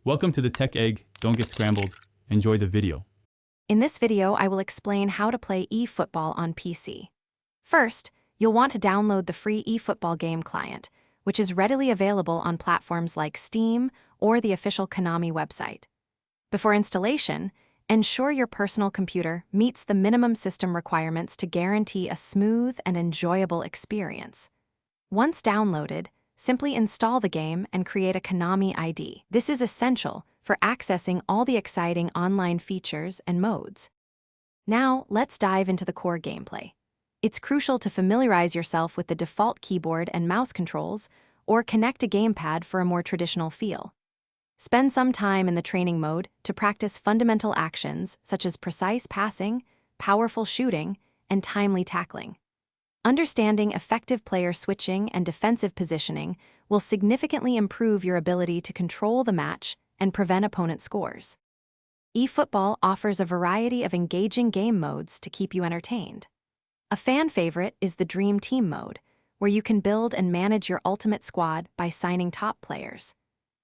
Welcome to the Tech Egg. Don't get scrambled. Enjoy the video. In this video, I will explain how to play eFootball on PC. First, you'll want to download the free eFootball game client, which is readily available on platforms like Steam or the official Konami website. Before installation, ensure your personal computer meets the minimum system requirements to guarantee a smooth and enjoyable experience. Once downloaded, simply install the game and create a Konami ID. This is essential for accessing all the exciting online features and modes. Now, let's dive into the core gameplay. It's crucial to familiarize yourself with the default keyboard and mouse controls, or connect a gamepad for a more traditional feel. Spend some time in the training mode to practice fundamental actions such as precise passing, powerful shooting, and timely tackling. Understanding effective player switching and defensive positioning will significantly improve your ability to control the match and prevent opponent scores. eFootball offers a variety of engaging game modes to keep you entertained. A fan favorite is the Dream Team mode, where you can build and manage your ultimate squad by signing top players.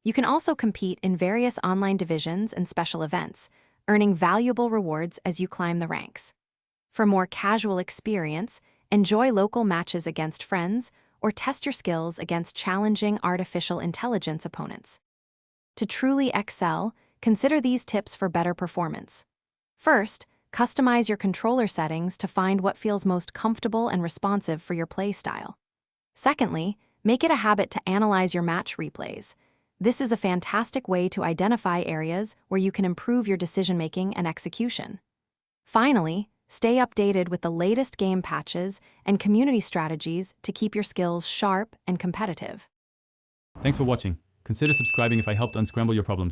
You can also compete in various online divisions and special events, earning valuable rewards as you climb the ranks. For more casual experience, enjoy local matches against friends or test your skills against challenging artificial intelligence opponents. To truly excel, consider these tips for better performance. First, customize your controller settings to find what feels most comfortable and responsive for your play style. Secondly, make it a habit to analyze your match replays. This is a fantastic way to identify areas where you can improve your decision-making and execution. Finally, stay updated with the latest game patches and community strategies to keep your skills sharp and competitive. Thanks for watching. Consider subscribing if I helped unscramble your problems.